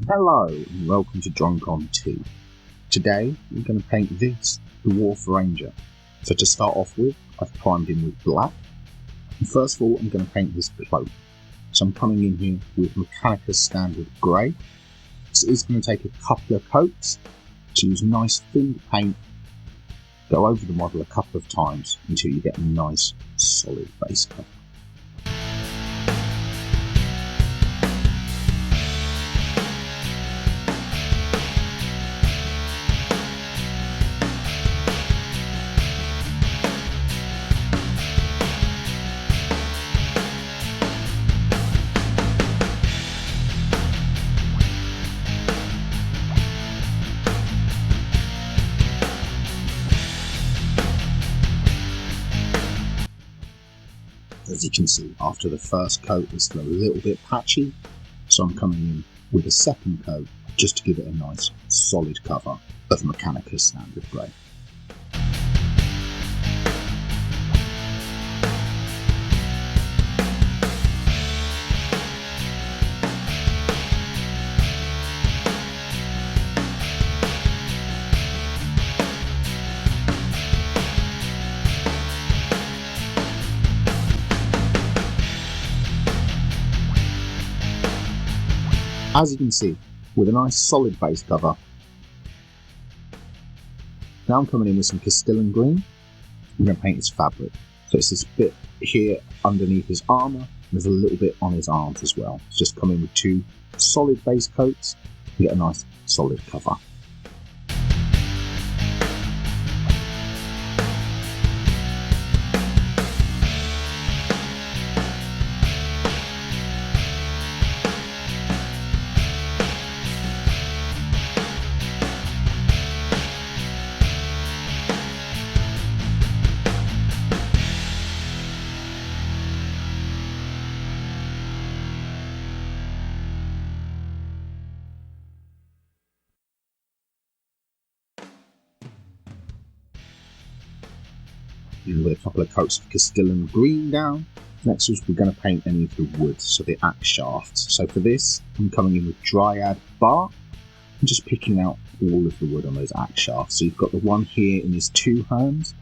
Hello and welcome to Drunk on Tea. Today we're going to paint this Dwarf Ranger. So to start off with, I've primed him with black. And first of all I'm going to paint his cloak. So I'm coming in here with Mechanicus Standard Grey. So it's going to take a couple of coats to use nice thin paint. Go over the model a couple of times until you get a nice solid base coat. As you can see, after the first coat it's still a little bit patchy, so I'm coming in with a second coat just to give it a nice solid cover of Mechanicus Standard Grey. As you can see, with a nice solid base cover. Now I'm coming in with some Castilian green. I'm going to paint his fabric. So it's this bit here underneath his armour. There's a little bit on his arms as well. It's just come in with two solid base coats to get a nice solid cover. With a couple of coats of Castilian green down. Next is we're going to paint any of the wood, so the axe shafts. So for this, I'm coming in with Dryad bark and just picking out all of the wood on those axe shafts. So you've got the one here in his two hands,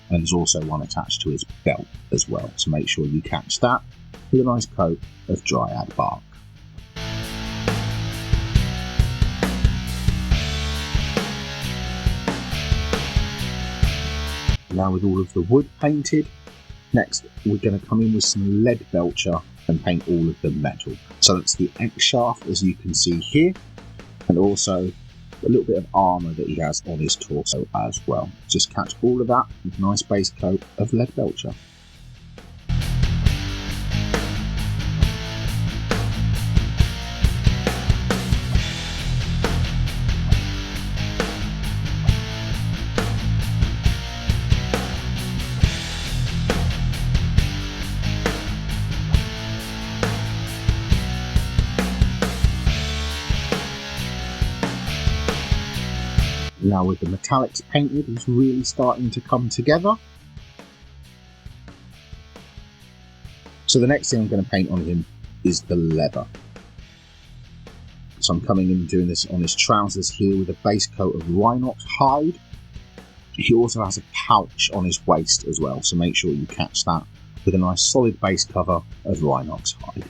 and there's also one attached to his belt as well. So make sure you catch that with a nice coat of Dryad bark. Now with all of the wood painted, next we're going to come in with some lead belcher and paint all of the metal. So that's the axe shaft, as you can see here, and also a little bit of armour that he has on his torso as well. Just catch all of that with a nice base coat of lead belcher. Now with the metallics painted, it's really starting to come together. So the next thing I'm going to paint on him is the leather. So I'm coming in and doing this on his trousers here with a base coat of Rhinox hide. He also has a pouch on his waist as well, so make sure you catch that with a nice solid base cover of Rhinox hide.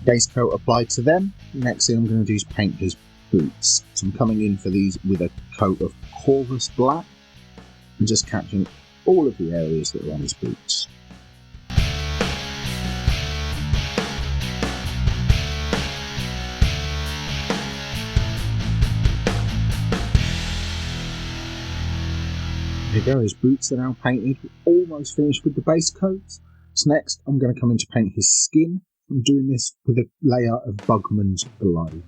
Base coat applied to them. Next thing I'm going to do is paint his boots. So I'm coming in for these with a coat of Corvus black and just catching all of the areas that are on his boots. There you go, his boots are now painted. We're almost finished with the base coats. So next I'm going to come in to paint his skin. I'm doing this with a layer of Bugman's Blood.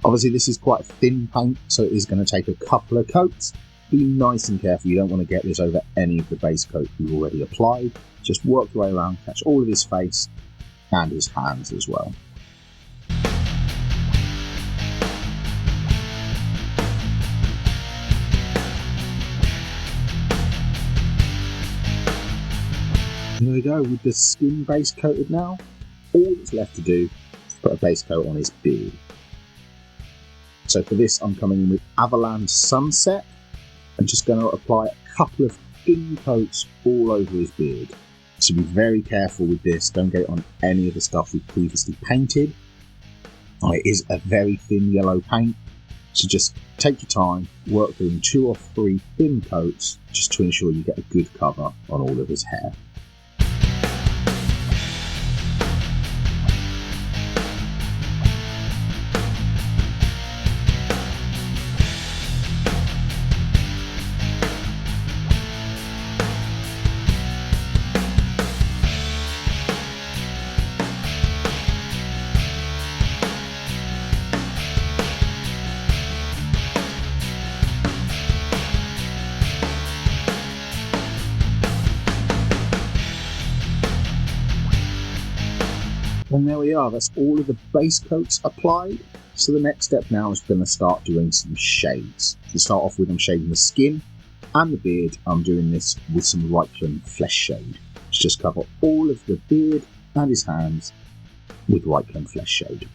Obviously this is quite a thin paint, so it is going to take a couple of coats. Be nice and careful, you don't want to get this over any of the base coat you've already applied. Just work your way around, catch all of his face and his hands as well. There we go, with the skin base coated now, all that's left to do is put a base coat on his beard. So for this I'm coming in with Avalanche Sunset and just going to apply a couple of thin coats all over his beard. So be very careful with this, don't get it on any of the stuff we've previously painted. It is a very thin yellow paint, so just take your time, work through 2 or 3 thin coats just to ensure you get a good cover on all of his hair. And there we are, that's all of the base coats applied. So the next step now is going to start doing some shades. To start off with, I'm shading the skin and the beard. I'm doing this with some Reikland Flesh Shade. Just cover all of the beard and his hands with Reikland Flesh Shade.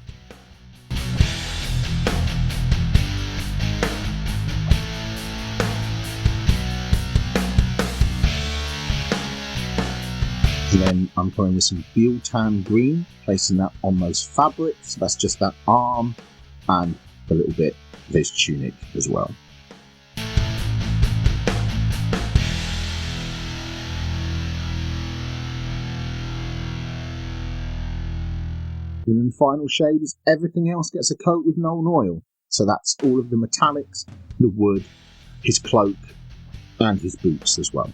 And then I'm coming with some Beal Tan Green, placing that on those fabrics. So that's just that arm and a little bit of his tunic as well. And then the final shade is everything else gets a coat with Nuln Oil. So that's all of the metallics, the wood, his cloak, and his boots as well.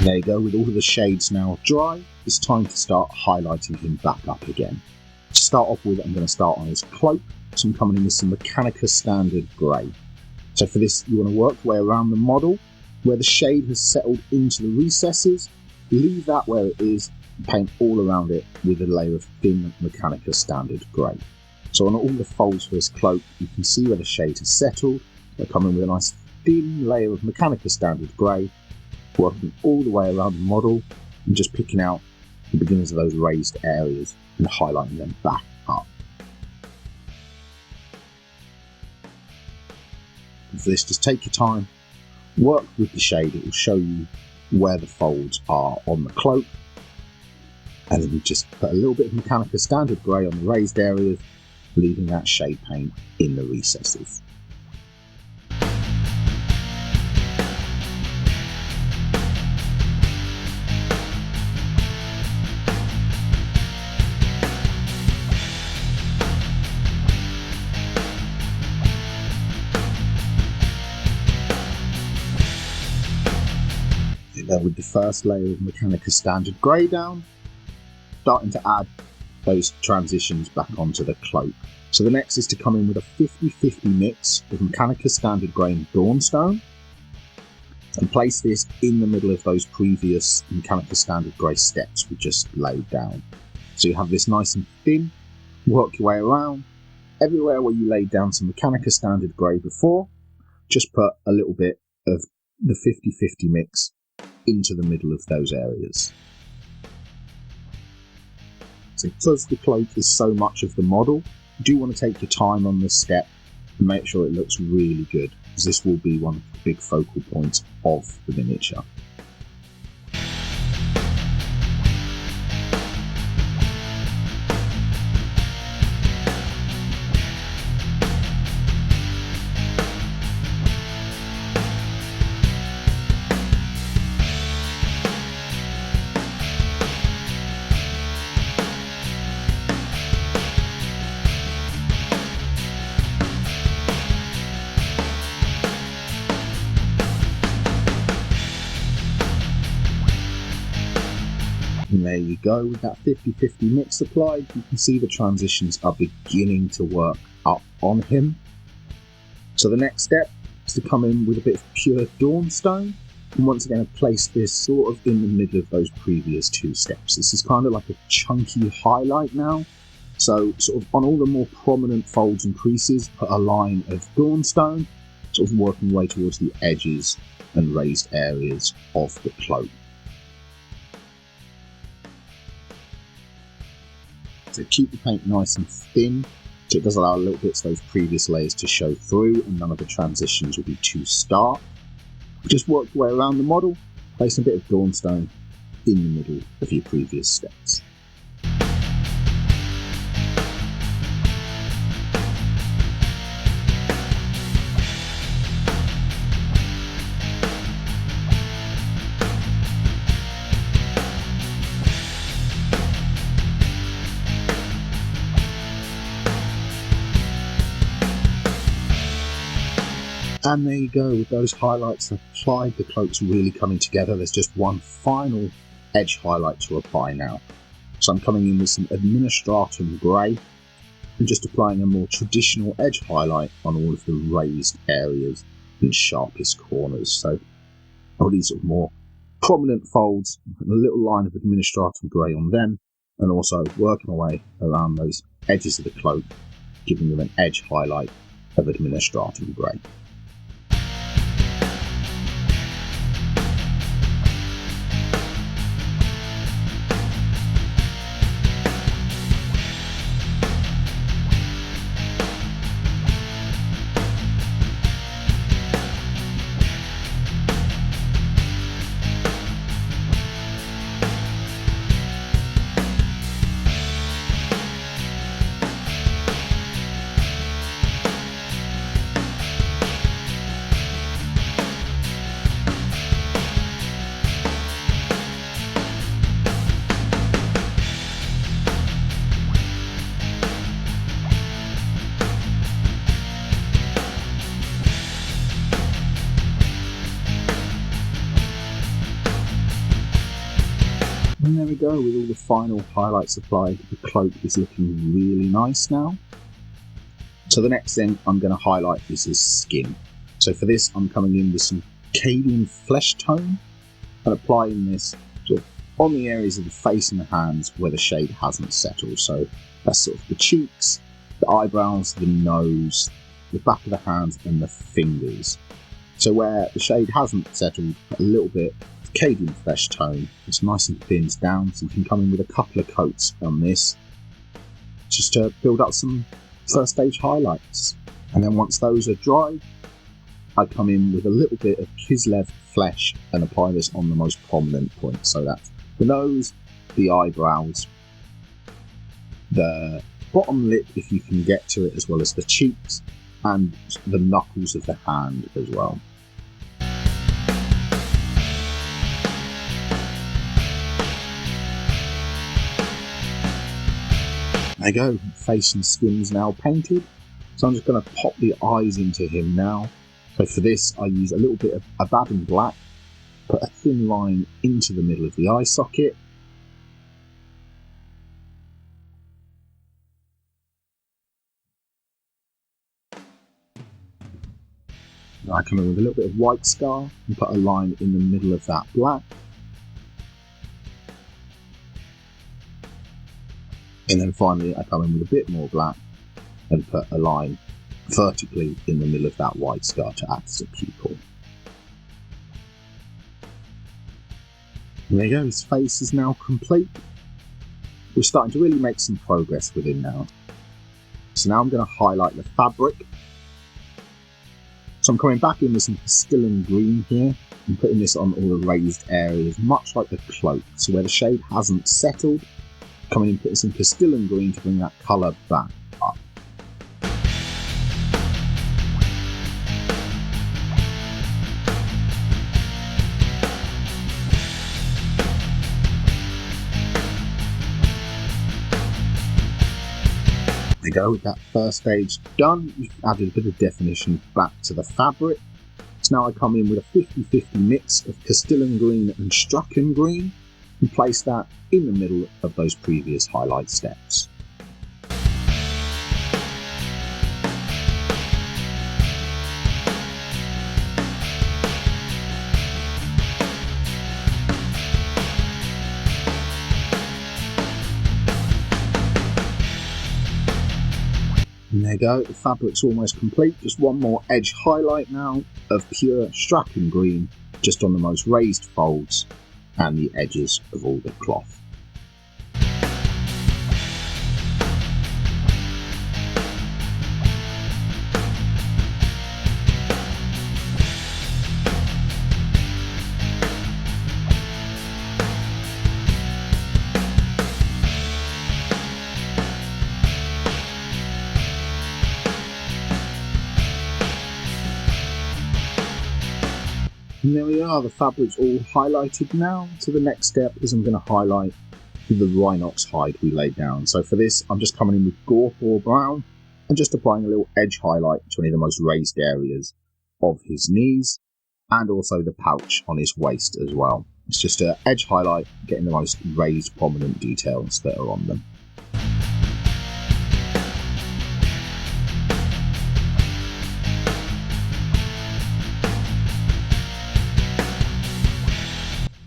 There you go, with all of the shades now dry, it's time to start highlighting him back up again. To start off with, I'm going to start on his cloak, so I'm coming in with some Mechanica Standard Grey. So for this, you want to work your way around the model, where the shade has settled into the recesses, leave that where it is, and paint all around it with a layer of thin Mechanica Standard Grey. So on all the folds for his cloak, you can see where the shade has settled. I come in with a nice thin layer of Mechanica Standard Grey, working all the way around the model and just picking out the beginnings of those raised areas and highlighting them back up. And for this, just take your time, work with the shade, it will show you where the folds are on the cloak, and then you just put a little bit of Mechanica Standard Grey on the raised areas, leaving that shade paint in the recesses. There with the first layer of Mechanica Standard Grey down, starting to add those transitions back onto the cloak. So the next is to come in with a 50-50 mix of Mechanica Standard Grey and Dawnstone, and place this in the middle of those previous Mechanica Standard Grey steps we just laid down. So you have this nice and thin, work your way around, everywhere where you laid down some Mechanica Standard Grey before, just put a little bit of the 50-50 mix into the middle of those areas. So because the cloak is so much of the model, you do want to take your time on this step and make sure it looks really good, because this will be one of the big focal points of the miniature. And there you go, with that 50-50 mix applied, you can see the transitions are beginning to work up on him. So the next step is to come in with a bit of pure Dawnstone, and once again I've placed this sort of in the middle of those previous two steps. This is kind of like a chunky highlight now, so sort of on all the more prominent folds and creases, put a line of Dawnstone, sort of working way towards the edges and raised areas of the cloak. So keep the paint nice and thin, so it does allow little bits of those previous layers to show through and none of the transitions will be too stark. Just work your way around the model, place a bit of Dawnstone in the middle of your previous steps. And there you go, with those highlights applied, the cloak's really coming together. There's just one final edge highlight to apply now. So I'm coming in with some Administratum Grey and just applying a more traditional edge highlight on all of the raised areas and sharpest corners. So all these sort of more prominent folds, a little line of Administratum Grey on them, and also working my way around those edges of the cloak, giving them an edge highlight of Administratum Grey. And there we go, with all the final highlights applied, the cloak is looking really nice now. So the next thing I'm going to highlight is his skin. So for this I'm coming in with some Cadian Flesh Tone and applying this sort of on the areas of the face and the hands where the shade hasn't settled. So that's sort of the cheeks, the eyebrows, the nose, the back of the hands and the fingers. So where the shade hasn't settled, a little bit Cadian Flesh Tone, it's nice and thins down, so you can come in with a couple of coats on this just to build up some first stage highlights. And then once those are dry, I come in with a little bit of Kislev Flesh and apply this on the most prominent points. So that's the nose, the eyebrows, the bottom lip if you can get to it, as well as the cheeks and the knuckles of the hand as well. There you go, face and skin's now painted. So I'm just going to pop the eyes into him now. So for this I use a little bit of Abaddon Black, put a thin line into the middle of the eye socket. Now I come in with a little bit of White Scar and put a line in the middle of that black. And then finally I come in with a bit more black and put a line vertically in the middle of that White Scar to act as a pupil. And there you go, his face is now complete. We're starting to really make some progress with him now. So now I'm going to highlight the fabric. So I'm coming back in with some Pastillan Green here and putting this on all the raised areas, much like the cloak. So where the shade hasn't settled, coming in putting some Pastillan Green to bring that colour back up. There you go, with that first stage done, you've added a bit of definition back to the fabric. So now I come in with a 50-50 mix of Pastillan Green and Strachan Green, and place that in the middle of those previous highlight steps. And there you go, the fabric's almost complete. Just one more edge highlight now of pure strapping green just on the most raised folds and the edges of all the cloth. And there we are, the fabric's all highlighted now. So the next step is I'm going to highlight the rhinox hide we laid down. So for this, I'm just coming in with Dwarf Brown and just applying a little edge highlight to any of the most raised areas of his knees and also the pouch on his waist as well. It's just an edge highlight, getting the most raised prominent details that are on them.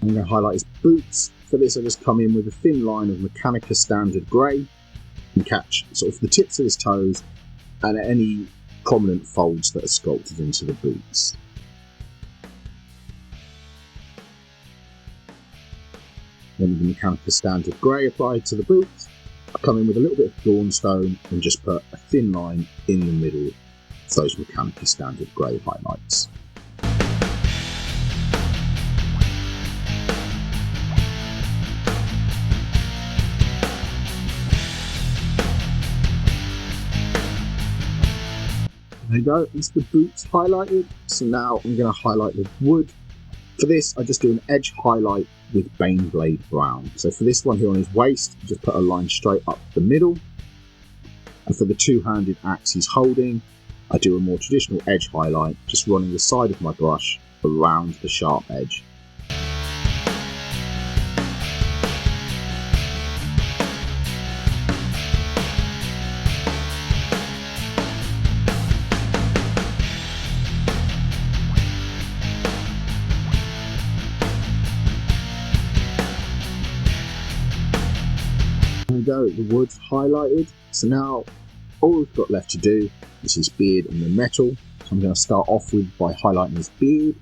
I'm going to highlight his boots. For this, I just come in with a thin line of Mechanica Standard Grey and catch sort of the tips of his toes and any prominent folds that are sculpted into the boots. Then with the Mechanica Standard Grey applied to the boots, I come in with a little bit of Dawnstone and just put a thin line in the middle of those Mechanica Standard Grey highlights. There you go, it's the boots highlighted. So now I'm going to highlight the wood. For this, I just do an edge highlight with Baneblade Brown. So for this one here on his waist, I just put a line straight up the middle. And for the two-handed axe he's holding, I do a more traditional edge highlight, just running the side of my brush around the sharp edge. There we go, the wood's highlighted. So now all we've got left to do is his beard and the metal. So I'm going to start off with by highlighting his beard.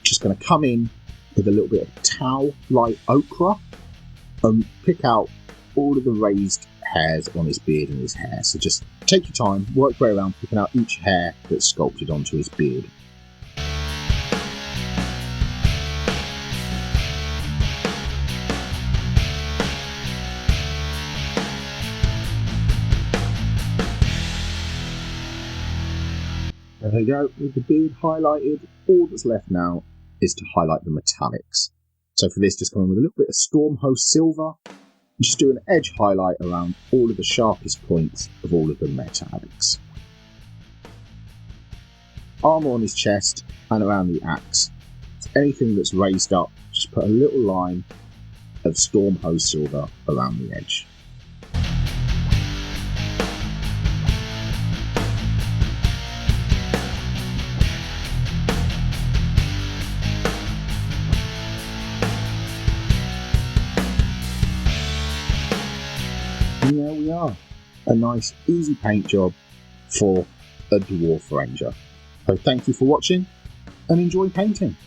Just going to come in with a little bit of Tau Light Ochre and pick out all of the raised hairs on his beard and his hair. So just take your time, work your way around picking out each hair that's sculpted onto his beard. There we go, with the beard highlighted, all that's left now is to highlight the metallics. So for this, just come in with a little bit of Stormhost Silver, and just do an edge highlight around all of the sharpest points of all of the metallics. Armour on his chest and around the axe. So anything that's raised up, just put a little line of Stormhost Silver around the edge. And there we are, a nice easy paint job for a Dwarf Ranger. So thank you for watching and enjoy painting.